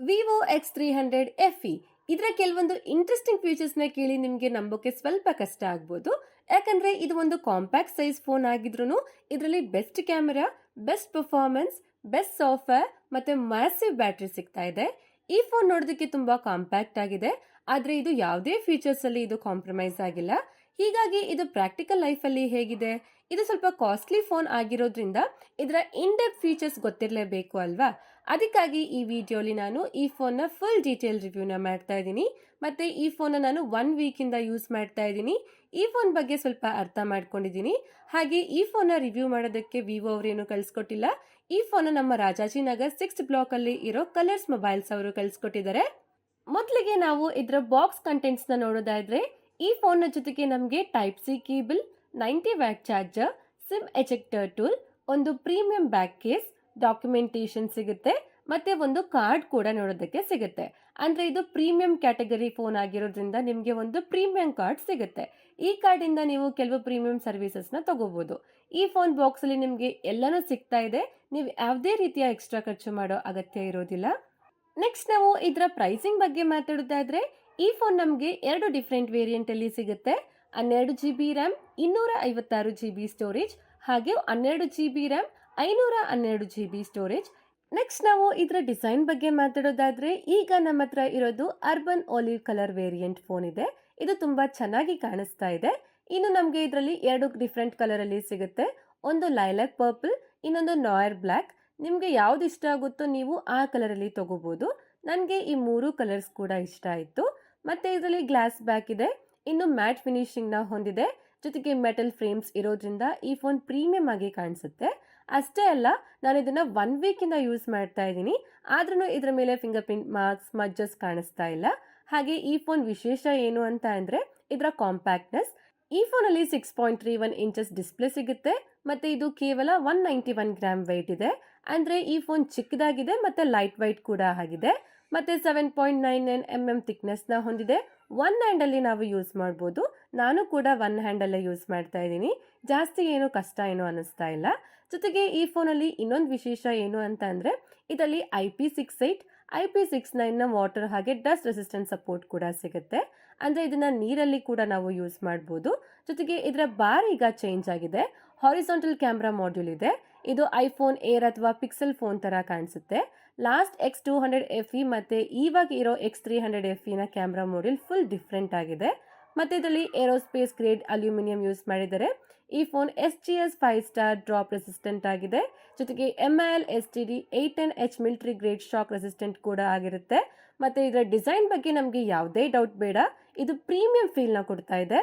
Vivo X300 FE ಇದರ ಕೆಲವೊಂದು interesting ಫೀಚರ್ಸ್ನ ಕೇಳಿ ನಿಮಗೆ ನಂಬೋಕೆ ಸ್ವಲ್ಪ ಕಷ್ಟ ಆಗ್ಬೋದು. ಯಾಕಂದ್ರೆ ಇದು ಒಂದು ಕಾಂಪ್ಯಾಕ್ಟ್ ಸೈಜ್ ಫೋನ್ ಆಗಿದ್ರೂ ಇದರಲ್ಲಿ best camera, best performance, best software ಮತ್ತೆ ಮ್ಯಾಸಿವ್ ಬ್ಯಾಟರಿ ಸಿಗ್ತಾ ಇದೆ. ಈ ಫೋನ್ ನೋಡೋದಕ್ಕೆ ತುಂಬಾ ಕಾಂಪ್ಯಾಕ್ಟ್ ಆಗಿದೆ, ಆದ್ರೆ ಇದು ಯಾವುದೇ ಫೀಚರ್ಸ್ ಅಲ್ಲಿ ಇದು ಕಾಂಪ್ರಮೈಸ್ ಆಗಿಲ್ಲ. ಹೀಗಾಗಿ ಇದು ಪ್ರಾಕ್ಟಿಕಲ್ ಲೈಫ್ ಅಲ್ಲಿ ಹೇಗಿದೆ, ಇದು ಸ್ವಲ್ಪ ಕಾಸ್ಟ್ಲಿ ಫೋನ್ ಆಗಿರೋದ್ರಿಂದ ಇದರ ಇನ್ ಡೆಪ್ತ್ ಫೀಚರ್ಸ್ ಗೊತ್ತಿರಲೇಬೇಕು ಅಲ್ವಾ. ಅದಕ್ಕಾಗಿ ಈ ವಿಡಿಯೋಲಿ ನಾನು ಈ ಫೋನ್ನ ಫುಲ್ ಡೀಟೇಲ್ ರಿವ್ಯೂನ ಮಾಡ್ತಾ ಇದ್ದೀನಿ. ಮತ್ತೆ ಈ ಫೋನ್ನ ನಾನು 1 ವೀಕಿಂದ ಯೂಸ್ ಮಾಡ್ತಾ ಇದ್ದೀನಿ. ಈ ಫೋನ್ ಬಗ್ಗೆ ಸ್ವಲ್ಪ ಅರ್ಥ ಮಾಡ್ಕೊಂಡಿದ್ದೀನಿ. ಹಾಗೆ ಈ ಫೋನ್ನ ರಿವ್ಯೂ ಮಾಡೋದಕ್ಕೆ ವಿವೋ ಅವರೇನು ಕಳಿಸ್ಕೊಟ್ಟಿಲ್ಲ. ಈ ಫೋನ್ ನಮ್ಮ ರಾಜಾಜಿನಗರ್ 6th ಬ್ಲಾಕ್ ಅಲ್ಲಿ ಇರೋ ಕಲರ್ಸ್ ಮೊಬೈಲ್ಸ್ ಅವರು ಕಳಿಸ್ಕೊಟ್ಟಿದ್ದಾರೆ. ಮೊದಲಿಗೆ ನಾವು ಇದರ ಬಾಕ್ಸ್ ಕಂಟೆಂಟ್ಸ್ ನ ನೋಡೋದಾದ್ರೆ, ಈ ಫೋನ್ನ ಜೊತೆಗೆ ನಮಗೆ type C cable, 90 watt charger, sim ejector tool, ಒಂದು ಪ್ರೀಮಿಯಂ ಬ್ಯಾಕ್ ಕೇಸ್, ಡಾಕ್ಯುಮೆಂಟೇಶನ್ ಸಿಗುತ್ತೆ ಮತ್ತೆ ಒಂದು ಕಾರ್ಡ್ ಕೂಡ ನೋಡೋದಕ್ಕೆ ಸಿಗುತ್ತೆ. ಅಂದ್ರೆ ಇದು ಪ್ರೀಮಿಯಂ ಕ್ಯಾಟಗರಿ ಫೋನ್ ಆಗಿರೋದ್ರಿಂದ ನಿಮಗೆ ಒಂದು ಪ್ರೀಮಿಯಂ ಕಾರ್ಡ್ ಸಿಗುತ್ತೆ. ಈ ಕಾರ್ಡ್ ಇಂದ ನೀವು ಕೆಲವು ಪ್ರೀಮಿಯಂ ಸರ್ವಿಸಸ್ ನ ತಗೋಬಹುದು. ಈ ಫೋನ್ ಬಾಕ್ಸ್ ಅಲ್ಲಿ ನಿಮಗೆ ಎಲ್ಲಾನು ಸಿಗ್ತಾ ಇದೆ, ನೀವು ಯಾವುದೇ ರೀತಿಯ ಎಕ್ಸ್ಟ್ರಾ ಖರ್ಚು ಮಾಡೋ ಅಗತ್ಯ ಇರೋದಿಲ್ಲ. ನೆಕ್ಸ್ಟ್ ನಾವು ಇದರ ಪ್ರೈಸಿಂಗ್ ಬಗ್ಗೆ ಮಾತಾಡೋದಾದ್ರೆ, ಈ ಫೋನ್ ನಮಗೆ 2 ಡಿಫ್ರೆಂಟ್ ವೇರಿಯಂಟ್ ಅಲ್ಲಿ ಸಿಗುತ್ತೆ. 12 GB ರ್ಯಾಮ್, 256 GB ಸ್ಟೋರೇಜ್, ಹಾಗೆ 12 GB RAM, 512 GB storage. Next ನಾವು ಇದರ ಡಿಸೈನ್ ಬಗ್ಗೆ ಮಾತಾಡೋದಾದ್ರೆ, ಈಗ ನಮ್ಮ ಹತ್ರ ಇರೋದು urban olive colour variant phone ಇದೆ. ಇದು ತುಂಬಾ ಚೆನ್ನಾಗಿ ಕಾಣಿಸ್ತಾ ಇದೆ. ಇನ್ನು ನಮಗೆ ಇದರಲ್ಲಿ 2 ಡಿಫ್ರೆಂಟ್ ಕಲರ್ ಅಲ್ಲಿ ಸಿಗುತ್ತೆ. ಒಂದು ಲೈಲಾಕ್ ಪರ್ಪಲ್, ಇನ್ನೊಂದು ನಾಯರ್ ಬ್ಲ್ಯಾಕ್. ನಿಮಗೆ ಯಾವ್ದು ಇಷ್ಟ ಆಗುತ್ತೋ ನೀವು ಆ ಕಲರ್ ಅಲ್ಲಿ ತಗೋಬಹುದು. ನನಗೆ ಈ 3 ಕಲರ್ಸ್ ಕೂಡ ಇಷ್ಟ ಆಯಿತು. ಮತ್ತೆ ಇದರಲ್ಲಿ ಗ್ಲಾಸ್ ಬ್ಯಾಕ್ ಇದೆ, ಇನ್ನು ಮ್ಯಾಟ್ ಫಿನಿಶಿಂಗ್ ನ ಹೊಂದಿದೆ, ಜೊತೆಗೆ ಮೆಟಲ್ ಫ್ರೇಮ್ಸ್ ಇರೋದ್ರಿಂದ ಈ ಫೋನ್ ಪ್ರೀಮಿಯಂ ಆಗಿ ಕಾಣಿಸುತ್ತೆ. ಅಷ್ಟೇ ಅಲ್ಲ, ನಾನು ಇದನ್ನ 1 ವೀಕಿಂದ ಯೂಸ್ ಮಾಡ್ತಾ ಇದ್ದೀನಿ, ಆದ್ರೂ ಇದರ ಮೇಲೆ ಫಿಂಗರ್ ಪ್ರಿಂಟ್ ಮಾರ್ಕ್ಸ್, ಸ್ಮಜ್ಜಸ್ ಕಾಣಿಸ್ತಾ ಇಲ್ಲ. ಹಾಗೆ ಈ ಫೋನ್ ವಿಶೇಷ ಏನು ಅಂತ ಅಂದ್ರೆ ಇದರ ಕಾಂಪ್ಯಾಕ್ಟ್ನೆಸ್. ಈ ಫೋನ್ ಅಲ್ಲಿ 6.31 ಇಂಚಸ್ ಡಿಸ್ಪ್ಲೇ ಸಿಗುತ್ತೆ ಮತ್ತೆ ಇದು ಕೇವಲ 191 ಗ್ರಾಮ್ weight ಇದೆ. ಅಂದ್ರೆ ಈ ಫೋನ್ ಚಿಕ್ಕದಾಗಿದೆ ಮತ್ತೆ ಲೈಟ್ ವೈಟ್ ಕೂಡ ಆಗಿದೆ. ಮತ್ತೆ 7.99 ಥಿಕ್ನೆಸ್ ನ ಹೊಂದಿದೆ. ಒನ್ ಹ್ಯಾಂಡ್ ಅಲ್ಲಿ ನಾವು ಯೂಸ್ ಮಾಡಬಹುದು. ನಾನು ಕೂಡ ಒನ್ ಹ್ಯಾಂಡ್ ಅಲ್ಲೇ ಯೂಸ್ ಮಾಡ್ತಾ ಇದ್ದೀನಿ. ಜಾಸ್ತಿ ಏನು ಕಷ್ಟ ಏನು ಅನಿಸ್ತಾ ಇಲ್ಲ. ಜೊತೆಗೆ ಈ ಫೋನ್ ಅಲ್ಲಿ ಇನ್ನೊಂದು ವಿಶೇಷ ಏನು ಅಂತ ಅಂದ್ರೆ ಇದರಲ್ಲಿ IP68, IP69 ನ ವಾಟರ್ ಹಾಗೆ ಡಸ್ಟ್ ರೆಸಿಸ್ಟೆಂಟ್ ಸಪೋರ್ಟ್ ಕೂಡ ಸಿಗುತ್ತೆ. ಅಂದ್ರೆ ಇದನ್ನ ನೀರಲ್ಲಿ ಕೂಡ ನಾವು ಯೂಸ್ ಮಾಡಬಹುದು. ಜೊತೆಗೆ ಇದರ ಬಾರ್ ಈಗ ಚೇಂಜ್ ಆಗಿದೆ. ಹಾರಿಸಾಂಟಲ್ ಕ್ಯಾಮ್ರಾ ಮಾಡ್ಯೂಲ್ ಇದೆ. ಇದು ಐಫೋನ್ ಏರ್ ಅಥವಾ ಪಿಕ್ಸೆಲ್ ಫೋನ್ ತರ ಕಾಣಿಸುತ್ತೆ. ಲಾಸ್ಟ್ X200 FE ಮತ್ತೆ ಇವಾಗ ಇರೋ X300 FE ನ ಕ್ಯಾಮ್ರಾ ಮಾಡ್ಯೂಲ್ ಫುಲ್ ಡಿಫ್ರೆಂಟ್ ಆಗಿದೆ. ಮತ್ತೆ ಇದರಲ್ಲಿ ಏರೋಸ್ಪೇಸ್ ಗ್ರೇಡ್ ಅಲ್ಯೂಮಿನಿಯಂ ಯೂಸ್ ಮಾಡಿದ್ದಾರೆ. ಈ phone SGS 5 star drop resistant ಆಗಿದೆ. ಜೊತೆಗೆ MIL STD 810H military grade shock resistant ಕೂಡ ಆಗಿರುತ್ತೆ. ಮತ್ತೆ ಇದರ ಡಿಸೈನ್ ಬಗ್ಗೆ ನಮಗೆ ಯಾವುದೇ ಡೌಟ್ ಬೇಡ, ಇದು ಪ್ರೀಮಿಯಂ ಫೀಲ್ ನ ಕೊಡ್ತಾ ಇದೆ.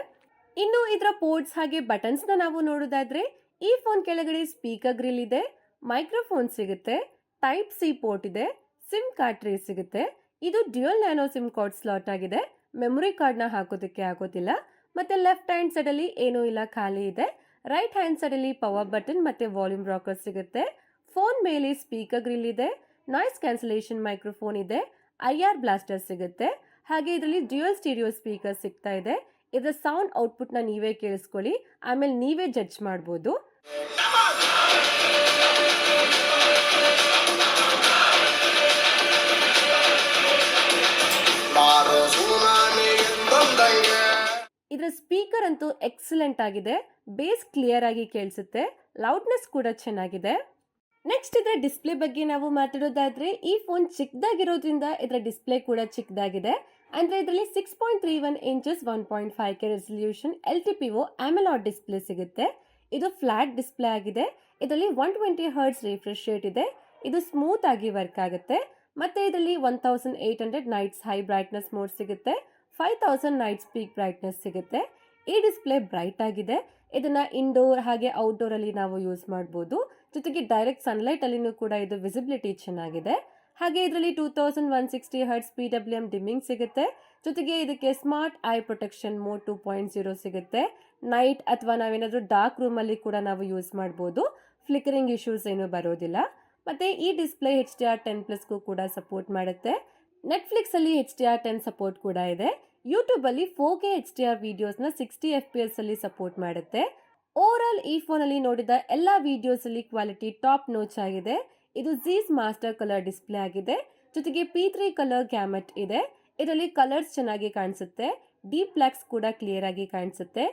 ಇನ್ನು ಇದರ ಪೋರ್ಟ್ಸ್ ಹಾಗೆ ಬಟನ್ಸ್ ನ ನಾವು ನೋಡೋದಾದ್ರೆ, ಈ ಫೋನ್ ಕೆಳಗಡೆ ಸ್ಪೀಕರ್ ಗ್ರಿಲ್ ಇದೆ, ಮೈಕ್ರೋಫೋನ್ ಸಿಗುತ್ತೆ, ಟೈಪ್ ಸಿ ಪೋರ್ಟ್ ಇದೆ, ಸಿಮ್ ಕಾರ್ಡ್ ಟ್ರೇ ಸಿಗುತ್ತೆ. ಇದು dual nano sim card slot ಆಗಿದೆ. ಮೆಮೊರಿ ಕಾರ್ಡ್ ನ ಹಾಕೋದಕ್ಕೆ ಆಗೋದಿಲ್ಲ. ಮತ್ತೆ ಲೆಫ್ಟ್ ಹ್ಯಾಂಡ್ ಸೈಡ್ ಅಲ್ಲಿ ಏನೂ ಇಲ್ಲ, ಖಾಲಿ ಇದೆ. ರೈಟ್ ಹ್ಯಾಂಡ್ ಸೈಡ್ ಅಲ್ಲಿ ಪವರ್ ಬಟನ್ ಮತ್ತೆ ವಾಲ್ಯೂಮ್ ರಾಕರ್ ಸಿಗುತ್ತೆ. ಫೋನ್ ಮೇಲೆ ಸ್ಪೀಕರ್ ಗ್ರಿಲ್ ಇದೆ, ನಾಯ್ಸ್ ಕ್ಯಾನ್ಸಲೇಷನ್ ಮೈಕ್ರೋಫೋನ್ ಇದೆ, IR ಬ್ಲಾಸ್ಟರ್ ಸಿಗುತ್ತೆ. ಹಾಗೆ ಇದರಲ್ಲಿ ಡ್ಯುಯಲ್ ಸ್ಟೀರಿಯೋ ಸ್ಪೀಕರ್ ಸಿಗ್ತಾ ಇದೆ. ಇದರ ಸೌಂಡ್ ಔಟ್ಪುಟ್ ನ ನೀವೇ ಕೇಳಿಸ್ಕೊಳ್ಳಿ, ಆಮೇಲೆ ನೀವೇ ಜಡ್ಜ್ ಮಾಡಬಹುದು. ಇದರ ಸ್ಪೀಕರ್ ಅಂತೂ ಎಕ್ಸಲೆಂಟ್ ಆಗಿದೆ. ಬೇಸ್ ಕ್ಲಿಯರ್ ಆಗಿ ಕೇಳಿಸುತ್ತೆ, ಲೌಡ್ನೆಸ್ ಕೂಡ ಚೆನ್ನಾಗಿದೆ. ನೆಕ್ಸ್ಟ್ ಇದರ ಡಿಸ್ಪ್ಲೇ ಬಗ್ಗೆ ನಾವು ಮಾತಾಡೋದಾದ್ರೆ, ಈ ಫೋನ್ ಚಿಕ್ಕದಾಗಿರೋದ್ರಿಂದ ಇದರ ಡಿಸ್ಪ್ಲೇ ಕೂಡ ಚಿಕ್ಕದಾಗಿದೆ. ಅಂದ್ರೆ ಇದರಲ್ಲಿ 6.31 inches 1.5K resolution LTPO AMOLED display ಸಿಗುತ್ತೆ. ಇದು ಫ್ಲಾಟ್ ಡಿಸ್ಪ್ಲೇ ಆಗಿದೆ. ಇದರಲ್ಲಿ 120 ಹರ್ಟ್ಸ್ ರಿಫ್ರೆಶ್ ರೇಟ್ ಇದೆ. ಇದು ಸ್ಮೂತ್ ಆಗಿ ವರ್ಕ್ ಆಗುತ್ತೆ. ಮತ್ತೆ ಇದರಲ್ಲಿ 1800 ನೈಟ್ಸ್ ಹೈ ಬ್ರೈಟ್ನೆಸ್ ಮೋಡ್ ಸಿಗುತ್ತೆ, 5000 ನೈಟ್ಸ್ ಪೀಕ್ ಬ್ರೈಟ್ನೆಸ್ ಸಿಗುತ್ತೆ. ಈ ಡಿಸ್ಪ್ಲೇ ಬ್ರೈಟ್ ಆಗಿದೆ. ಇದನ್ನ ಇಂಡೋರ್ ಹಾಗೆ ಔಟ್ಡೋರ್ ಅಲ್ಲಿ ನಾವು ಯೂಸ್ ಮಾಡಬಹುದು. ಜೊತೆಗೆ ಡೈರೆಕ್ಟ್ ಸನ್ಲೈಟ್ ಅಲ್ಲಿನೂ ಕೂಡ ಇದು ವಿಸಿಬಿಲಿಟಿ ಚೆನ್ನಾಗಿದೆ. ಹಾಗೆ ಇದರಲ್ಲಿ 2160 ಹರ್ಟ್ಸ್ PWM ಡಿಮ್ಮಿಂಗ್ ಸಿಗುತ್ತೆ. ಜೊತೆಗೆ ಇದಕ್ಕೆ ಸ್ಮಾರ್ಟ್ ಐ ಪ್ರೊಟೆಕ್ಷನ್ ಮೋಡ್ 2.0 ಸಿಗುತ್ತೆ. ನೈಟ್ ಅಥವಾ ನಾವೇನಾದ್ರೂ ಡಾರ್ಕ್ ರೂಮ್ ಅಲ್ಲಿ ಕೂಡ ನಾವು ಯೂಸ್ ಮಾಡಬಹುದು. ಫ್ಲಿಕರಿಂಗ್ ಇಶ್ಯೂಸ್ ಏನು ಬರೋದಿಲ್ಲ. ಮತ್ತೆ ಈ ಡಿಸ್ಪ್ಲೇ HDR10+ ಕೂಡ ಸಪೋರ್ಟ್ ಮಾಡುತ್ತೆ. ನೆಟ್ಫ್ಲಿಕ್ಸ್ ಅಲ್ಲಿ HDR10 ಸಪೋರ್ಟ್ ಕೂಡ ಇದೆ. ಯೂಟ್ಯೂಬ್ ಅಲ್ಲಿ 4K HDR ವಿಡಿಯೋಸ್ ನ 60 FPS ಅಲ್ಲಿ ಸಪೋರ್ಟ್ ಮಾಡುತ್ತೆ. ಓವರ್ ಆಲ್ ಈ ಫೋನ್ ಅಲ್ಲಿ ನೋಡಿದ ಎಲ್ಲಾ ವಿಡಿಯೋಸ್ ಅಲ್ಲಿ ಕ್ವಾಲಿಟಿ ಟಾಪ್ ನೋಚ್ ಆಗಿದೆ. ಇದು ಝೀಸ್ ಮಾಸ್ಟರ್ ಕಲರ್ ಡಿಸ್ಪ್ಲೇ ಆಗಿದೆ. ಜೊತೆಗೆ P3 ಕಲರ್ ಗ್ಯಾಮೆಟ್ ಇದೆ. ಇದರಲ್ಲಿ ಕಲರ್ಸ್ ಚೆನ್ನಾಗಿ ಕಾಣಿಸುತ್ತೆ. ಡೀಪ್ ಬ್ಲ್ಯಾಕ್ಸ್ ಕೂಡ ಕ್ಲಿಯರ್ ಆಗಿ ಕಾಣಿಸುತ್ತೆ.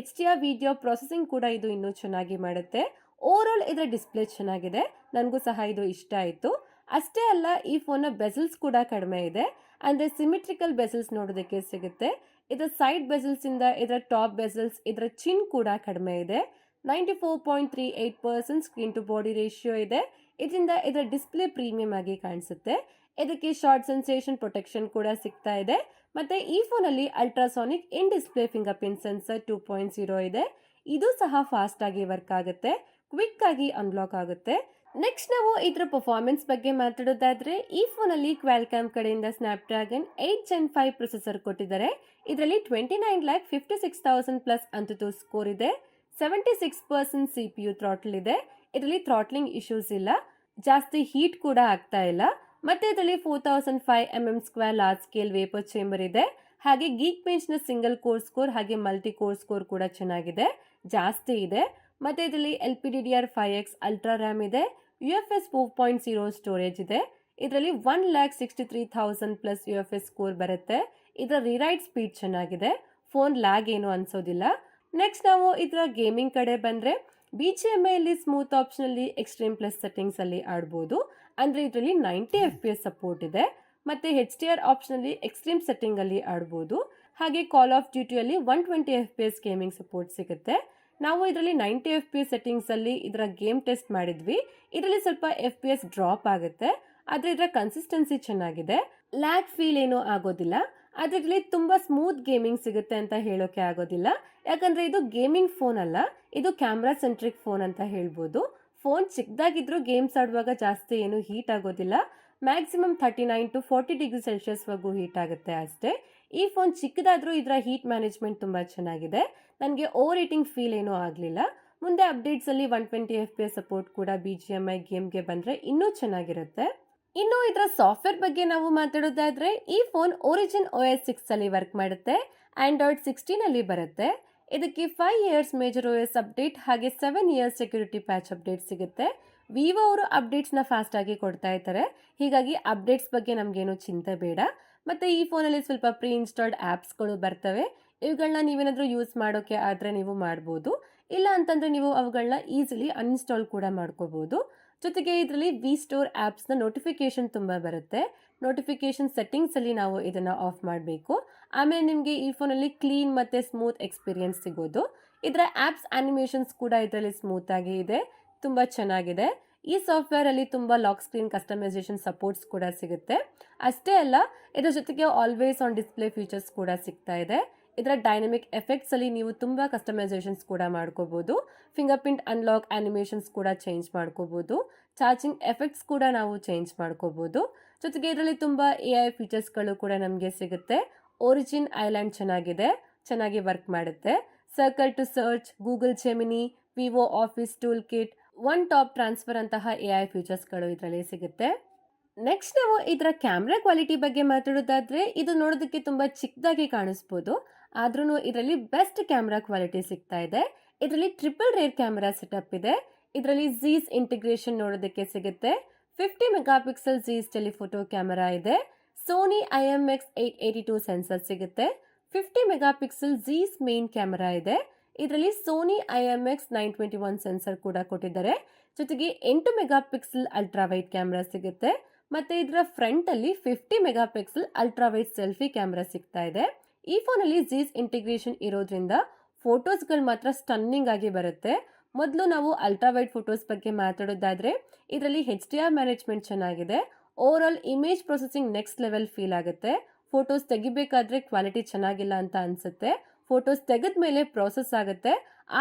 HDR ವಿಡಿಯೋ ಪ್ರೊಸೆಸಿಂಗ್ ಕೂಡ ಇದು ಇನ್ನೂ ಚೆನ್ನಾಗಿ ಮಾಡುತ್ತೆ. ಓವರ್ ಆಲ್ ಇದರ ಡಿಸ್ಪ್ಲೇ ಚೆನ್ನಾಗಿದೆ. ನನಗೂ ಸಹ ಇದು ಇಷ್ಟ ಆಯಿತು. ಅಷ್ಟೇ ಅಲ್ಲ, ಈ ಫೋನ್ನ ಬೆಸಲ್ಸ್ ಕೂಡ ಕಡಿಮೆ ಇದೆ. ಅಂದರೆ ಸಿಮಿಟ್ರಿಕಲ್ ಬೆಸಲ್ಸ್ ನೋಡೋದಕ್ಕೆ ಸಿಗುತ್ತೆ. ಇದರ ಸೈಡ್ ಬೆಸಲ್ಸ್ ಇಂದ ಇದರ ಟಾಪ್ ಬೆಸಲ್ಸ್, ಇದರ ಚಿನ್ ಕೂಡ ಕಡಿಮೆ ಇದೆ. 94.38% ಸ್ಕ್ರೀನ್ ಟು ಬಾಡಿ ರೇಷಿಯೋ ಇದೆ. ಇದರಿಂದ ಇದರ ಡಿಸ್ಪ್ಲೇ ಪ್ರೀಮಿಯಂ ಆಗಿ ಕಾಣಿಸುತ್ತೆ. ಇದಕ್ಕೆ ಶಾರ್ಟ್ ಸೆನ್ಸೇಷನ್ ಪ್ರೊಟೆಕ್ಷನ್ ಕೂಡ ಸಿಗ್ತಾ ಇದೆ. ಮತ್ತೆ ಈ ಫೋನಲ್ಲಿ ಅಲ್ಟ್ರಾಸಾನಿಕ್ ಇನ್ ಡಿಸ್ಪ್ಲೇ ಫಿಂಗರ್ ಪ್ರಿಂಟ್ ಸೆನ್ಸರ್ 2.0 ಇದೆ. ಇದು ಸಹ ಫಾಸ್ಟ್ ಆಗಿ ವರ್ಕ್ ಆಗುತ್ತೆ, ಕ್ವಿಕ್ ಆಗಿ ಅನ್ಲಾಕ್ ಆಗುತ್ತೆ. ನೆಕ್ಸ್ಟ್ ನಾವು ಇದರ ಪರ್ಫಾರ್ಮೆನ್ಸ್ ಬಗ್ಗೆ ಮಾತಾಡೋದಾದ್ರೆ, ಈ ಫೋನಲ್ಲಿ ಕ್ವಾಲ್ಕಾಮ್ ಕಡೆಯಿಂದ ಸ್ನ್ಯಾಪ್ಡ್ರ್ಯಾಗನ್ 8 Gen 5 ಪ್ರೊಸೆಸರ್ ಕೊಟ್ಟಿದ್ದಾರೆ. ಇದರಲ್ಲಿ 29,56,000 ಪ್ಲಸ್ ಅಂತೂ ಸ್ಕೋರ್ ಇದೆ. 76% CPU ಥ್ರಾಟಲ್ ಇದೆ. ಇದರಲ್ಲಿ ಥ್ರಾಟ್ಲಿಂಗ್ ಇಶ್ಯೂಸ್ ಇಲ್ಲ, ಜಾಸ್ತಿ ಹೀಟ್ ಕೂಡ ಆಗ್ತಾ ಇಲ್ಲ. ಮತ್ತೆ ಇದರಲ್ಲಿ 4005 square large scale vapour chamber ಇದೆ. ಹಾಗೆ ಗೀಕ್ ಬೆಂಚ್ನ ಸಿಂಗಲ್ ಕೋರ್ ಸ್ಕೋರ್ ಹಾಗೆ ಮಲ್ಟಿ ಕೋರ್ ಸ್ಕೋರ್ ಕೂಡ ಚೆನ್ನಾಗಿದೆ, ಜಾಸ್ತಿ ಇದೆ. ಮತ್ತೆ ಇದರಲ್ಲಿ LPDDR5X ಅಲ್ಟ್ರಾ ರ್ಯಾಮ್ ಇದೆ. UFS 4.0 ಸ್ಟೋರೇಜ್ ಇದೆ. ಇದರಲ್ಲಿ 1,63,000 ಪ್ಲಸ್ UFS ಸ್ಕೋರ್ ಬರುತ್ತೆ. ಇದರ ರಿರೈಟ್ ಸ್ಪೀಡ್ ಚೆನ್ನಾಗಿದೆ, ಫೋನ್ ಲ್ಯಾಗ್ ಏನು ಅನ್ಸೋದಿಲ್ಲ. ನೆಕ್ಸ್ಟ್ ನಾವು ಇದರ ಗೇಮಿಂಗ್ ಕಡೆ ಬಂದರೆ, BGMI ಅಲ್ಲಿ ಸ್ಮೂತ್ ಆಪ್ಷನಲ್ಲಿ ಎಕ್ಸ್ಟ್ರೀಮ್ ಪ್ಲಸ್ ಸೆಟ್ಟಿಂಗ್ಸ್ ಅಲ್ಲಿ ಆಡ್ಬೋದು. ಅಂದರೆ ಇದರಲ್ಲಿ 90 FPS ಸಪೋರ್ಟ್ ಇದೆ. ಮತ್ತೆ HDR ಆಪ್ಷನಲ್ಲಿ ಎಕ್ಸ್ಟ್ರೀಮ್ ಸೆಟ್ಟಿಂಗ್ ಅಲ್ಲಿ ಆಡ್ಬೋದು. ಹಾಗೆ Call of ಡ್ಯೂಟಿಯಲ್ಲಿ 120 FPS gaming support ಸಿಗುತ್ತೆ. ನಾವು ಇದರಲ್ಲಿ 90 FPS ಸೆಟ್ಟಿಂಗ್ಸ್ ಅಲ್ಲಿ ಇದರ ಗೇಮ್ ಟೆಸ್ಟ್ ಮಾಡಿದ್ವಿ. ಇದರಲ್ಲಿ ಸ್ವಲ್ಪ FPS ಡ್ರಾಪ್ ಆಗುತ್ತೆ, ಆದರೆ ಇದರ ಕನ್ಸಿಸ್ಟೆನ್ಸಿ ಚೆನ್ನಾಗಿದೆ. ಲ್ಯಾಗ್ ಫೀಲ್ ಏನೂ ಆಗೋದಿಲ್ಲ. ಆದರೆ ಇದರಲ್ಲಿ ತುಂಬ ಸ್ಮೂತ್ ಗೇಮಿಂಗ್ ಸಿಗುತ್ತೆ ಅಂತ ಹೇಳೋಕೆ ಆಗೋದಿಲ್ಲ. ಯಾಕಂದರೆ ಇದು ಗೇಮಿಂಗ್ ಫೋನ್ ಅಲ್ಲ, ಇದು ಕ್ಯಾಮ್ರಾ ಸೆಂಟ್ರಿಕ್ ಫೋನ್ ಅಂತ ಹೇಳ್ಬೋದು. ಫೋನ್ ಚಿಕ್ಕದಾಗಿದ್ರೂ ಗೇಮ್ಸ್ ಆಡುವಾಗ ಜಾಸ್ತಿ ಏನು ಹೀಟ್ ಆಗೋದಿಲ್ಲ. ಮ್ಯಾಕ್ಸಿಮಮ್ 39 to 40 ಡಿಗ್ರಿ ಸೆಲ್ಸಿಯಸ್ವರೆಗೂ ಹೀಟ್ ಆಗುತ್ತೆ ಅಷ್ಟೇ. ಈ ಫೋನ್ ಚಿಕ್ಕದಾದರೂ ಇದರ ಹೀಟ್ ಮ್ಯಾನೇಜ್ಮೆಂಟ್ ತುಂಬ ಚೆನ್ನಾಗಿದೆ. ನನಗೆ ಓವರ್ ಹೀಟಿಂಗ್ ಫೀಲ್ ಏನೂ ಆಗಲಿಲ್ಲ. ಮುಂದೆ ಅಪ್ಡೇಟ್ಸಲ್ಲಿ 120 FPS ಸಪೋರ್ಟ್ ಕೂಡ BGMI ಗೇಮ್ಗೆ ಬಂದರೆ ಇನ್ನೂ ಚೆನ್ನಾಗಿರುತ್ತೆ. ಇನ್ನು ಇದರ ಸಾಫ್ಟ್ವೇರ್ ಬಗ್ಗೆ ನಾವು ಮಾತಾಡೋದಾದ್ರೆ, ಈ ಫೋನ್ Origin OS 6 ಅಲ್ಲಿ ವರ್ಕ್ ಮಾಡುತ್ತೆ. Android 16 ಅಲ್ಲಿ ಬರುತ್ತೆ. ಇದಕ್ಕೆ 5 years ಮೇಜರ್ OS ಅಪ್ಡೇಟ್ ಹಾಗೆ 7 years ಸೆಕ್ಯೂರಿಟಿ ಪ್ಯಾಚ್ ಅಪ್ಡೇಟ್ ಸಿಗುತ್ತೆ. ವಿವೋ ಅವರು ಅಪ್ಡೇಟ್ಸ್ನ ಫಾಸ್ಟ್ ಆಗಿ ಕೊಡ್ತಾ ಇರ್ತಾರೆ, ಹೀಗಾಗಿ ಅಪ್ಡೇಟ್ಸ್ ಬಗ್ಗೆ ನಮಗೇನು ಚಿಂತೆ ಬೇಡ. ಮತ್ತೆ ಈ ಫೋನಲ್ಲಿ ಸ್ವಲ್ಪ ಪ್ರೀ ಇನ್ಸ್ಟಾಲ್ಡ್ ಆ್ಯಪ್ಸ್ಗಳು ಬರ್ತವೆ. ಇವುಗಳನ್ನ ನೀವೇನಾದರೂ ಯೂಸ್ ಮಾಡೋಕೆ ಆದರೆ ನೀವು ಮಾಡ್ಬೋದು. ಇಲ್ಲ ಅಂತಂದರೆ ನೀವು ಅವುಗಳನ್ನ ಈಸಿಲಿ ಅನ್ಇನ್ಸ್ಟಾಲ್ ಕೂಡ ಮಾಡ್ಕೋಬೋದು. ಜೊತೆಗೆ ಇದರಲ್ಲಿ ವಿ ಸ್ಟೋರ್ ಆ್ಯಪ್ಸ್ನ ನೋಟಿಫಿಕೇಶನ್ ತುಂಬ ಬರುತ್ತೆ. ನೋಟಿಫಿಕೇಶನ್ ಸೆಟ್ಟಿಂಗ್ಸಲ್ಲಿ ನಾವು ಇದನ್ನು ಆಫ್ ಮಾಡಬೇಕು. ಆಮೇಲೆ ನಿಮಗೆ ಈ ಫೋನಲ್ಲಿ ಕ್ಲೀನ್ ಮತ್ತು ಸ್ಮೂತ್ ಎಕ್ಸ್ಪೀರಿಯನ್ಸ್ ಸಿಗೋದು. ಇದರ ಆ್ಯಪ್ಸ್ ಆ್ಯನಿಮೇಷನ್ಸ್ ಕೂಡ ಇದರಲ್ಲಿ ಸ್ಮೂತಾಗಿ ಇದೆ, ತುಂಬ ಚೆನ್ನಾಗಿದೆ. ಈ ಸಾಫ್ಟ್ವೇರಲ್ಲಿ ತುಂಬ ಲಾಕ್ ಸ್ಕ್ರೀನ್ ಕಸ್ಟಮೈಸೇಷನ್ ಸಪೋರ್ಟ್ಸ್ ಕೂಡ ಸಿಗುತ್ತೆ. ಅಷ್ಟೇ ಅಲ್ಲ, ಇದರ ಜೊತೆಗೆ ಆಲ್ವೇಸ್ ಆನ್ ಡಿಸ್ಪ್ಲೇ ಫೀಚರ್ಸ್ ಕೂಡ ಸಿಗ್ತಾ ಇದೆ. ಇದರ ಡೈನಮಿಕ್ ಎಫೆಕ್ಟ್ಸ್ ಅಲ್ಲಿ ನೀವು ತುಂಬ ಕಸ್ಟಮೈಸೇಷನ್ಸ್ ಕೂಡ ಮಾಡ್ಕೋಬಹುದು. ಫಿಂಗರ್ ಪ್ರಿಂಟ್ ಅನ್ಲಾಕ್ ಆನಿಮೇಷನ್ಸ್ ಕೂಡ ಚೇಂಜ್ ಮಾಡ್ಕೋಬಹುದು. ಚಾರ್ಜಿಂಗ್ ಎಫೆಕ್ಟ್ಸ್ ಕೂಡ ನಾವು ಚೇಂಜ್ ಮಾಡ್ಕೋಬಹುದು. ಜೊತೆಗೆ ಇದರಲ್ಲಿ ತುಂಬ AI ಫೀಚರ್ಸ್ಗಳು ಕೂಡ ನಮಗೆ ಸಿಗುತ್ತೆ. ಒರಿಜಿನ್ ಐಲ್ಯಾಂಡ್ ಚೆನ್ನಾಗಿದೆ, ಚೆನ್ನಾಗಿ ವರ್ಕ್ ಮಾಡುತ್ತೆ. Circle to search, Google Gemini, Vivo office tool kit, one tap transfer ಅಂತಹ AI ಫೀಚರ್ಸ್ಗಳು ಇದರಲ್ಲಿ ಸಿಗುತ್ತೆ. ನೆಕ್ಸ್ಟ್ ನಾವು ಇದರ ಕ್ಯಾಮ್ರಾ ಕ್ವಾಲಿಟಿ ಬಗ್ಗೆ ಮಾತಾಡೋದಾದ್ರೆ, ಇದು ನೋಡೋದಕ್ಕೆ ತುಂಬ ಚಿಕ್ಕದಾಗಿ ಕಾಣಿಸ್ಬೋದು, ಆದ್ರೂ ಇದರಲ್ಲಿ ಬೆಸ್ಟ್ ಕ್ಯಾಮ್ರಾ ಕ್ವಾಲಿಟಿ ಸಿಗ್ತಾ ಇದೆ. ಇದರಲ್ಲಿ ಟ್ರಿಪಲ್ ರೇರ್ ಕ್ಯಾಮ್ರಾ ಸೆಟಪ್ ಇದೆ. ಇದರಲ್ಲಿ ಝೀಸ್ ಇಂಟಿಗ್ರೇಷನ್ ನೋಡೋದಕ್ಕೆ ಸಿಗುತ್ತೆ. 50 ಮೆಗಾಪಿಕ್ಸೆಲ್ ಝೀಸ್ ಟೆಲಿಫೋಟೋ ಕ್ಯಾಮೆರಾ ಇದೆ. ಸೋನಿ IMX882 ಸೆನ್ಸರ್ ಸಿಗುತ್ತೆ. 50 ಮೆಗಾಪಿಕ್ಸೆಲ್ ಝೀಸ್ ಮೇನ್ ಕ್ಯಾಮೆರಾ ಇದೆ. ಇದರಲ್ಲಿ ಸೋನಿ IMX921 ಸೆನ್ಸರ್ ಕೂಡ ಕೊಟ್ಟಿದ್ದಾರೆ. ಜೊತೆಗೆ 8 ಮೆಗಾಪಿಕ್ಸೆಲ್ ಅಲ್ಟ್ರಾ ವೈಡ್ ಕ್ಯಾಮೆರಾ ಸಿಗುತ್ತೆ. ಮತ್ತೆ ಇದರ ಫ್ರಂಟ್ ಅಲ್ಲಿ 50 megapixel ultra wide selfie camera ಸಿಗ್ತಾ ಇದೆ. ಈ ಫೋನಲ್ಲಿ ಝೀಸ್ ಇಂಟಿಗ್ರೇಷನ್ ಇರೋದ್ರಿಂದ ಫೋಟೋಸ್ಗಳು ಮಾತ್ರ ಸ್ಟನ್ನಿಂಗ್ ಆಗಿ ಬರುತ್ತೆ. ಮೊದಲು ನಾವು ಅಲ್ಟ್ರಾ ವೈಡ್ ಫೋಟೋಸ್ ಬಗ್ಗೆ ಮಾತಾಡೋದಾದ್ರೆ, ಇದರಲ್ಲಿ HDR ಮ್ಯಾನೇಜ್ಮೆಂಟ್ ಚೆನ್ನಾಗಿದೆ. Over all image processing next level feel ಆಗುತ್ತೆ. ಫೋಟೋಸ್ ತೆಗಿಬೇಕಾದ್ರೆ ಕ್ವಾಲಿಟಿ ಚೆನ್ನಾಗಿಲ್ಲ ಅಂತ ಅನ್ಸುತ್ತೆ. ಫೋಟೋಸ್ ತೆಗೆದ ಮೇಲೆ ಪ್ರೋಸೆಸ್ ಆಗುತ್ತೆ,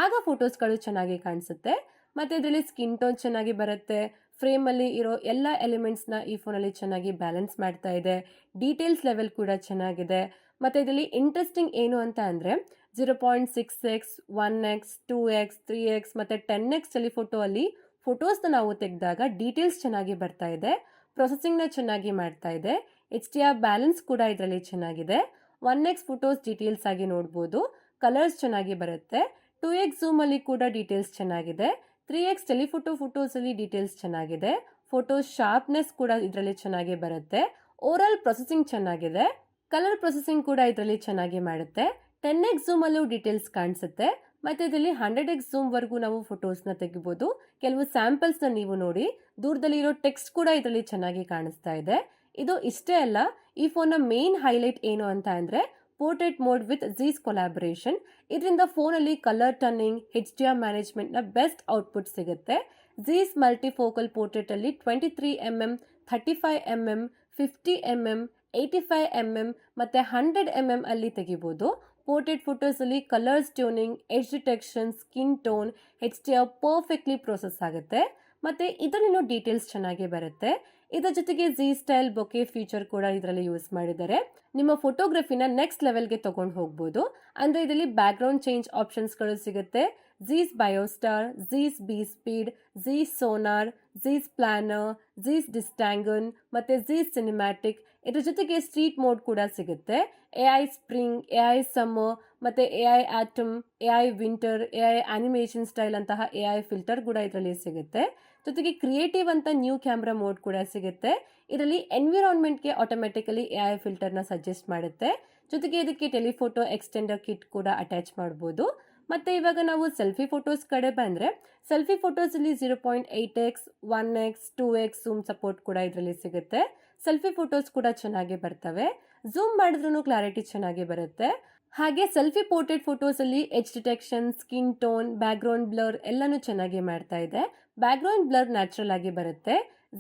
ಆಗ ಫೋಟೋಸ್ಗಳು ಚೆನ್ನಾಗಿ ಕಾಣಿಸುತ್ತೆ. ಮತ್ತೆ ಇದರಲ್ಲಿ ಸ್ಕಿನ್ ಟೋನ್ ಚೆನ್ನಾಗಿ ಬರುತ್ತೆ. ಫ್ರೇಮಲ್ಲಿ ಇರೋ ಎಲ್ಲ ಎಲಿಮೆಂಟ್ಸ್ನ ಈ ಫೋನಲ್ಲಿ ಚೆನ್ನಾಗಿ ಬ್ಯಾಲೆನ್ಸ್ ಮಾಡ್ತಾ ಇದೆ. ಡೀಟೇಲ್ಸ್ ಲೆವೆಲ್ ಕೂಡ ಚೆನ್ನಾಗಿದೆ. ಮತ್ತು ಇದರಲ್ಲಿ ಇಂಟ್ರೆಸ್ಟಿಂಗ್ ಏನು ಅಂತ ಅಂದರೆ, 0.6x, 1x, 2x, 3x ಮತ್ತು 10x ಟೆಲಿಫೋಟೋ ಅಲ್ಲಿ ಫೋಟೋಸ್ನ ನಾವು ತೆಗೆದಾಗ ಡೀಟೇಲ್ಸ್ ಚೆನ್ನಾಗಿ ಬರ್ತಾ ಇದೆ. ಪ್ರೊಸೆಸಿಂಗ್ನ ಚೆನ್ನಾಗಿ ಮಾಡ್ತಾ ಇದೆ. HDR ಬ್ಯಾಲೆನ್ಸ್ ಕೂಡ ಇದರಲ್ಲಿ ಚೆನ್ನಾಗಿದೆ. 1x ಫೋಟೋಸ್ ಡೀಟೇಲ್ಸ್ ಆಗಿ ನೋಡ್ಬೋದು, ಕಲರ್ಸ್ ಚೆನ್ನಾಗಿ ಬರುತ್ತೆ. 2x ಝೂಮಲ್ಲಿ ಕೂಡ ಡೀಟೇಲ್ಸ್ ಚೆನ್ನಾಗಿದೆ. 3x ಟೆಲಿಫೋಟೋ ಫೋಟೋಸಲ್ಲಿ ಡೀಟೇಲ್ಸ್ ಚೆನ್ನಾಗಿದೆ. ಫೋಟೋ ಶಾರ್ಪ್ನೆಸ್ ಕೂಡ ಇದರಲ್ಲಿ ಚೆನ್ನಾಗಿ ಬರುತ್ತೆ. ಓವರಾಲ್ ಪ್ರೊಸೆಸಿಂಗ್ ಚೆನ್ನಾಗಿದೆ. ಕಲರ್ ಪ್ರೊಸೆಸಿಂಗ್ ಕೂಡ ಇದರಲ್ಲಿ ಚೆನ್ನಾಗಿ ಮಾಡುತ್ತೆ. 10x ಝೂಮ್ ಅಲ್ಲೂ ಡೀಟೇಲ್ಸ್ ಕಾಣಿಸುತ್ತೆ. ಮತ್ತೆ ಇದರಲ್ಲಿ 100x ಝೂಮ್ ವರೆಗೂ ನಾವು ಫೋಟೋಸ್ನ ತೆಗಿಬಹುದು. ಕೆಲವು ಸ್ಯಾಂಪಲ್ಸ್ ನ ನೀವು ನೋಡಿ, ದೂರದಲ್ಲಿ ಇರೋ ಟೆಕ್ಸ್ಟ್ ಕೂಡ ಇದರಲ್ಲಿ ಚೆನ್ನಾಗಿ ಕಾಣಿಸ್ತಾ ಇದೆ. ಇದು ಇಷ್ಟೇ ಅಲ್ಲ, ಈ ಫೋನ್ ನ ಮೇನ್ ಹೈಲೈಟ್ ಏನು ಅಂತ ಅಂದ್ರೆ ಪೋರ್ಟ್ರೇಟ್ ಮೋಡ್ ವಿತ್ ಝೀಸ್ ಕೊಲಾಬರೇಷನ್. ಇದರಿಂದ ಫೋನಲ್ಲಿ ಕಲರ್ ಟರ್ನಿಂಗ್, HDR ಮ್ಯಾನೇಜ್ಮೆಂಟ್ ನ ಬೆಸ್ಟ್ ಔಟ್ಪುಟ್ ಸಿಗುತ್ತೆ. ಝೀಸ್ ಮಲ್ಟಿಫೋಕಲ್ ಪೋರ್ಟ್ರೇಟ್ ಅಲ್ಲಿ 23mm, 35mm, 50mm, 85mm ಮತ್ತೆ 100mm ಅಲ್ಲಿ ತೆಗಿಬಹುದು. ಪೋರ್ಟ್ರೇಟ್ ಫೋಟೋಸ್ ಅಲ್ಲಿ colours tuning, edge detection, skin tone, HDR perfectly process ಆಗುತ್ತೆ. ಮತ್ತೆ ಇದರಲ್ಲಿನೂ ಡೀಟೇಲ್ಸ್ ಚೆನ್ನಾಗಿ ಬರುತ್ತೆ. ಇದರ ಜೊತೆಗೆ ಝೀ ಸ್ಟೈಲ್ ಬೊಕೆ ಫೀಚರ್ ಕೂಡ ಇದರಲ್ಲಿ ಯೂಸ್ ಮಾಡಿದ್ದಾರೆ. ನಿಮ್ಮ ಫೋಟೋಗ್ರಫಿನ ನೆಕ್ಸ್ಟ್ ಲೆವೆಲ್ಗೆ ತಗೊಂಡು ಹೋಗ್ಬೋದು. ಅಂದ್ರೆ ಇದರಲ್ಲಿ ಬ್ಯಾಕ್ ಗ್ರೌಂಡ್ ಚೇಂಜ್ ಆಪ್ಷನ್ಸ್ಗಳು ಸಿಗುತ್ತೆ. ಝೀಸ್ ಬಯೋಸ್ಟಾರ್, ಝೀಸ್ ಬಿ ಸ್ಪೀಡ್, ಝೀಸ್ ಸೋನಾರ್, ಝೀಸ್ ಪ್ಲಾನರ್, ಝೀಸ್ ಡಿಸ್ಟ್ಯಾಂಗನ್ ಮತ್ತೆ ಝೀಸ್ ಸಿನಿಮ್ಯಾಟಿಕ್. ಇದ್ರ ಜೊತೆಗೆ ಸ್ಟ್ರೀಟ್ ಮೋಡ್ ಕೂಡ ಸಿಗುತ್ತೆ. AI ಸ್ಪ್ರಿಂಗ್, AI ಸಮ್ಮರ್ ಮತ್ತೆ AI atom, AI winter, AI animation style ಅಂತಹ AI ಫಿಲ್ಟರ್ ಕೂಡ ಇದರಲ್ಲಿ ಸಿಗುತ್ತೆ. ಜೊತೆಗೆ ಕ್ರಿಯೇಟಿವ್ ಅಂತ ನ್ಯೂ ಕ್ಯಾಮ್ರಾ ಮೋಡ್ ಕೂಡ ಸಿಗುತ್ತೆ. ಇದರಲ್ಲಿ ಎನ್ವಿರಾನ್ಮೆಂಟ್ಗೆ ಆಟೋಮೆಟಿಕಲಿ AI ಫಿಲ್ಟರ್ನ ಸಜೆಸ್ಟ್ ಮಾಡುತ್ತೆ. ಜೊತೆಗೆ ಇದಕ್ಕೆ ಟೆಲಿಫೋಟೋ ಎಕ್ಸ್ಟೆಂಡರ್ ಕಿಟ್ ಕೂಡ ಅಟ್ಯಾಚ್ ಮಾಡ್ಬೋದು. ಮತ್ತೆ ಇವಾಗ ನಾವು ಸೆಲ್ಫಿ ಫೋಟೋಸ್ ಕಡೆ ಬಂದ್ರೆ, ಸೆಲ್ಫಿ ಫೋಟೋಸ್ ಅಲ್ಲಿ 0.8x, 1x, 2x zoom support ಕೂಡ ಇದರಲ್ಲಿ ಸಿಗುತ್ತೆ. ಸೆಲ್ಫಿ ಫೋಟೋಸ್ ಕೂಡ ಚೆನ್ನಾಗಿ ಬರ್ತವೆ. ಝೂಮ್ ಮಾಡಿದ್ರೂ ಕ್ಲಾರಿಟಿ ಚೆನ್ನಾಗಿ ಬರುತ್ತೆ. ಹಾಗೆ ಸೆಲ್ಫಿ ಪೋರ್ಟ್ರೇಟ್ ಫೋಟೋಸ್ ಅಲ್ಲಿ edge detection, skin tone, back ground blur ಎಲ್ಲಾನು ಚೆನ್ನಾಗಿ ಮಾಡ್ತಾ ಇದೆ. ಬ್ಯಾಕ್ ಗ್ರೌಂಡ್ ಬ್ಲರ್ ನ್ಯಾಚುರಲ್ ಆಗಿ ಬರುತ್ತೆ.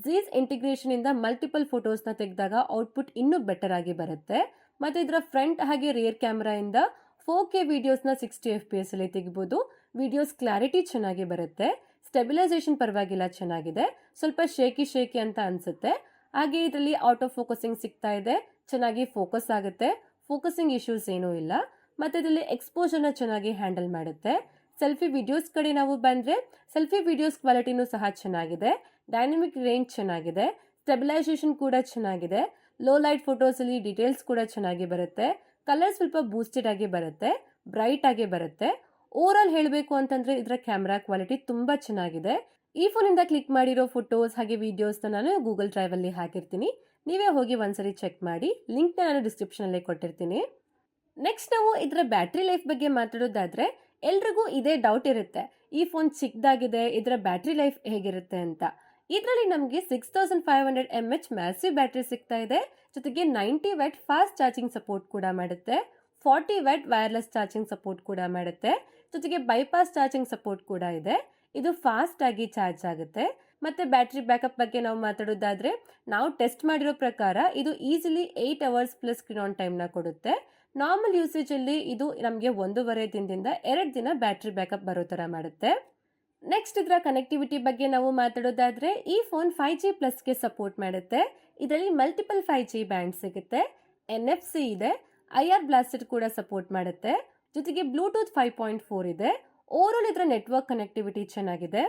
ಝೀಸ್ ಇಂಟಿಗ್ರೇಷನ್ ಇಂದ ಮಲ್ಟಿಪಲ್ ಫೋಟೋಸ್ ನ ತೆಗೆದಾಗ ಔಟ್ಪುಟ್ ಇನ್ನೂ ಬೆಟರ್ ಆಗಿ ಬರುತ್ತೆ. ಮತ್ತೆ ಇದರ ಫ್ರಂಟ್ ಹಾಗೆ ರಿಯರ್ ಕ್ಯಾಮ್ರಾ ಇಂದ 4K ವಿಡಿಯೋಸ್ನ 60 FPS ಅಲ್ಲಿ ತೆಗಿಬಹುದು. ವಿಡಿಯೋಸ್ ಕ್ಲಾರಿಟಿ ಚೆನ್ನಾಗಿ ಬರುತ್ತೆ. ಸ್ಟೆಬಿಲೈಸೇಷನ್ ಪರವಾಗಿಲ್ಲ, ಚೆನ್ನಾಗಿದೆ. ಸ್ವಲ್ಪ ಶೇಕಿ ಅಂತ ಅನ್ಸುತ್ತೆ. ಹಾಗೆ ಇದರಲ್ಲಿ ಆಟೋ ಫೋಕಸಿಂಗ್ ಸಿಗ್ತಾ ಇದೆ, ಚೆನ್ನಾಗಿ ಫೋಕಸ್ ಆಗುತ್ತೆ. ಫೋಕಸಿಂಗ್ ಇಶ್ಯೂಸ್ ಏನೂ ಇಲ್ಲ. ಮತ್ತೆ ಇದರಲ್ಲಿ ಎಕ್ಸ್ಪೋಜರ್ನ ಚೆನ್ನಾಗಿ ಹ್ಯಾಂಡಲ್ ಮಾಡುತ್ತೆ. ಸೆಲ್ಫಿ ವಿಡಿಯೋಸ್ ಕಡೆ ನಾವು ಬಂದ್ರೆ, ಸೆಲ್ಫಿ ವಿಡಿಯೋಸ್ ಕ್ವಾಲಿಟಿನೂ ಸಹ ಚೆನ್ನಾಗಿದೆ. ಡೈನಮಿಕ್ ರೇಂಜ್ ಚೆನ್ನಾಗಿದೆ. ಸ್ಟೆಬಿಲೈಸೇಷನ್ ಕೂಡ ಚೆನ್ನಾಗಿದೆ. ಲೋ ಲೈಟ್ ಫೋಟೋಸ್ ಅಲ್ಲಿ ಡೀಟೇಲ್ಸ್ ಕೂಡ ಚೆನ್ನಾಗಿ ಬರುತ್ತೆ. ಕಲರ್ ಸ್ವಲ್ಪ ಬೂಸ್ಟೆಡ್ ಆಗಿ ಬರುತ್ತೆ, ಬ್ರೈಟ್ ಆಗಿ ಬರುತ್ತೆ. ಓವರ್ ಆಲ್ ಹೇಳಬೇಕು ಅಂತಂದ್ರೆ ಇದರ ಕ್ಯಾಮ್ರಾ ಕ್ವಾಲಿಟಿ ತುಂಬಾ ಚೆನ್ನಾಗಿದೆ. ಈ ಫೋನಿಂದ ಕ್ಲಿಕ್ ಮಾಡಿರೋ ಫೋಟೋಸ್ ಹಾಗೆ ವಿಡಿಯೋಸ್ನ ನಾನು ಗೂಗಲ್ ಡ್ರೈವ್ ಅಲ್ಲಿ ಹಾಕಿರ್ತೀನಿ. ನೀವೇ ಹೋಗಿ ಒಂದ್ಸರಿ ಚೆಕ್ ಮಾಡಿ. ಲಿಂಕ್ನ ನಾನು ಡಿಸ್ಕ್ರಿಪ್ಷನ್ ಅಲ್ಲಿ ಕೊಟ್ಟಿರ್ತೀನಿ. ನೆಕ್ಸ್ಟ್ ನಾವು ಇದರ ಬ್ಯಾಟ್ರಿ ಲೈಫ್ ಬಗ್ಗೆ ಮಾತಾಡೋದಾದ್ರೆ, ಎಲ್ರಿಗೂ ಇದೇ ಡೌಟ್ ಇರುತ್ತೆ, ಈ ಫೋನ್ ಚಿಕ್ಕದಾಗಿದೆ, ಇದರ ಬ್ಯಾಟ್ರಿ ಲೈಫ್ ಹೇಗಿರುತ್ತೆ ಅಂತ. ಇದರಲ್ಲಿ ನಮಗೆ 6500 mAh ಮ್ಯಾಸಿವ್ ಬ್ಯಾಟ್ರಿ ಸಿಗ್ತಾ ಇದೆ. ಜೊತೆಗೆ 90 ವ್ಯಾಟ್ ಫಾಸ್ಟ್ ಚಾರ್ಜಿಂಗ್ ಸಪೋರ್ಟ್ ಕೂಡ ಮಾಡುತ್ತೆ. 40 ವ್ಯಾಟ್ ವೈರ್ಲೆಸ್ ಚಾರ್ಜಿಂಗ್ ಸಪೋರ್ಟ್ ಕೂಡ ಮಾಡುತ್ತೆ. ಜೊತೆಗೆ ಬೈಪಾಸ್ ಚಾರ್ಜಿಂಗ್ ಸಪೋರ್ಟ್ ಕೂಡ ಇದೆ. ಇದು ಫಾಸ್ಟ್ ಆಗಿ ಚಾರ್ಜ್ ಆಗುತ್ತೆ. ಮತ್ತೆ ಬ್ಯಾಟ್ರಿ ಬ್ಯಾಕಪ್ ಬಗ್ಗೆ ನಾವು ಮಾತಾಡೋದಾದ್ರೆ, ನಾವು ಟೆಸ್ಟ್ ಮಾಡಿರೋ ಪ್ರಕಾರ ಇದು easily 8 hours plus screen on ಟೈಮ್ನ ಕೊಡುತ್ತೆ. ನಾರ್ಮಲ್ ಯೂಸೇಜ್ ಅಲ್ಲಿ ಇದು ನಮಗೆ 1.5 ದಿನದಿಂದ 2 ದಿನ ಬ್ಯಾಟ್ರಿ ಬ್ಯಾಕಪ್ ಬರೋ ತರ ಮಾಡುತ್ತೆ. ನೆಕ್ಸ್ಟ್ ಇದರ ಕನೆಕ್ಟಿವಿಟಿ ಬಗ್ಗೆ ನಾವು ಮಾತಾಡೋದಾದ್ರೆ, ಈ ಫೋನ್ 5G ಪ್ಲಸ್ಗೆ ಸಪೋರ್ಟ್ ಮಾಡುತ್ತೆ. ಇದರಲ್ಲಿ ಮಲ್ಟಿಪಲ್ 5G ಬ್ಯಾಂಡ್ ಸಿಗುತ್ತೆ. NFC ಇದೆ. IR ಬ್ಲಾಸ್ಟರ್ ಕೂಡ ಸಪೋರ್ಟ್ ಮಾಡುತ್ತೆ. ಜೊತೆಗೆ ಬ್ಲೂಟೂತ್ 5.4 ಇದೆ. ಓವರ್ ಆಲ್ ಇದರ ನೆಟ್ವರ್ಕ್ ಕನೆಕ್ಟಿವಿಟಿ ಚೆನ್ನಾಗಿದೆ.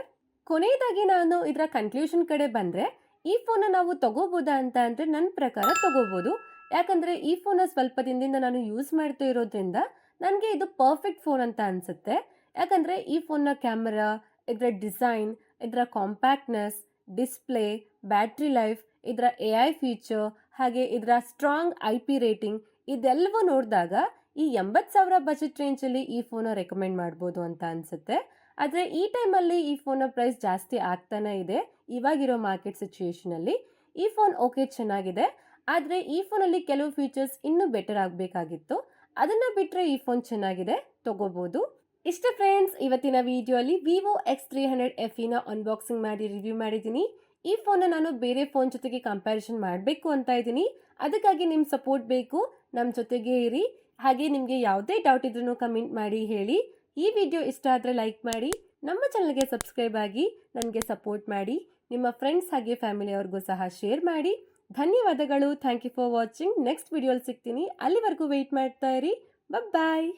ಕೊನೆಯದಾಗಿ ನಾನು ಇದರ ಕನ್ಕ್ಲೂಷನ್ ಕಡೆ ಬಂದ್ರೆ, ಈ ಫೋನ್ ನಾವು ತಗೋಬಹುದಾ ಅಂತ ಅಂದ್ರೆ ನನ್ನ ಪ್ರಕಾರ ತಗೋಬಹುದು. ಯಾಕಂದ್ರೆ ಈ ಫೋನ್ ಸ್ವಲ್ಪ ದಿನದಿಂದ ನಾನು ಯೂಸ್ ಮಾಡ್ತಾ ಇರೋದ್ರಿಂದ ನನಗೆ ಇದು ಪರ್ಫೆಕ್ಟ್ ಫೋನ್ ಅಂತ ಅನ್ಸುತ್ತೆ. ಯಾಕಂದ್ರೆ ಈ ಫೋನ್ನ ಕ್ಯಾಮರಾ, ಇದರ ಡಿಸೈನ್, ಇದರ ಕಾಂಪ್ಯಾಕ್ಟ್ನೆಸ್, ಡಿಸ್ಪ್ಲೇ, ಬ್ಯಾಟ್ರಿ ಲೈಫ್, ಇದರ AI ಫೀಚರ್ ಹಾಗೆ ಇದರ ಸ್ಟ್ರಾಂಗ್ IP ರೇಟಿಂಗ್ ಇದೆಲ್ಲವೂ ನೋಡಿದಾಗ ಈ 80,000 ಬಜೆಟ್ ರೇಂಜಲ್ಲಿ ಈ ಫೋನ ರೆಕಮೆಂಡ್ ಮಾಡ್ಬೋದು ಅಂತ ಅನ್ಸುತ್ತೆ. ಆದರೆ ಈ ಟೈಮಲ್ಲಿ ಈ ಫೋನ್ನ ಪ್ರೈಸ್ ಜಾಸ್ತಿ ಆಗ್ತಾನೆ ಇದೆ. ಇವಾಗಿರೋ ಮಾರ್ಕೆಟ್ ಸಿಚುಯೇಷನಲ್ಲಿ ಈ ಫೋನ್ ಓಕೆ ಚೆನ್ನಾಗಿದೆ, ಆದರೆ ಈ ಫೋನಲ್ಲಿ ಕೆಲವು ಫೀಚರ್ಸ್ ಇನ್ನೂ ಬೆಟರ್ ಆಗಬೇಕಾಗಿತ್ತು. ಅದನ್ನ ಬಿಟ್ಟರೆ ಈ ಫೋನ್ ಚೆನ್ನಾಗಿದೆ, ತಗೋಬಹುದು. ಇಷ್ಟ ಫ್ರೆಂಡ್ಸ್, ಇವತ್ತಿನ ವಿಡಿಯೋಲಿ ವಿವೋ X300 FEನ ಅನ್ಬಾಕ್ಸಿಂಗ್ ಮಾಡಿ ರಿವ್ಯೂ ಮಾಡಿದ್ದೀನಿ. ಈ ಫೋನ್ನ ನಾನು ಬೇರೆ ಫೋನ್ ಜೊತೆಗೆ ಕಂಪ್ಯಾರಿಸನ್ ಮಾಡಬೇಕು ಅಂತ ಇದ್ದೀನಿ. ಅದಕ್ಕಾಗಿ ನಿಮ್ಮ ಸಪೋರ್ಟ್ ಬೇಕು, ನಮ್ಮ ಜೊತೆಗೆ ಇರಿ. ಹಾಗೆ ನಿಮಗೆ ಯಾವುದೇ ಡೌಟ್ ಇದ್ರೂ ಕಮೆಂಟ್ ಮಾಡಿ ಹೇಳಿ. ಈ ವಿಡಿಯೋ ಇಷ್ಟ ಆದರೆ ಲೈಕ್ ಮಾಡಿ, ನಮ್ಮ ಚಾನಲ್ಗೆ ಸಬ್ಸ್ಕ್ರೈಬ್ ಆಗಿ ನನಗೆ ಸಪೋರ್ಟ್ ಮಾಡಿ. ನಿಮ್ಮ ಫ್ರೆಂಡ್ಸ್ ಹಾಗೆ ಫ್ಯಾಮಿಲಿಯವ್ರಿಗೂ ಸಹ ಶೇರ್ ಮಾಡಿ. ಧನ್ಯವಾದಗಳು. Thank you for watching. Next ವಿಡಿಯೋಲಿ ಸಿಗ್ತೀನಿ. ಅಲ್ಲಿವರೆಗೂ ವೆಯ್ಟ್ ಮಾಡ್ತಾ ಇರಿ. ಬಾಯ್.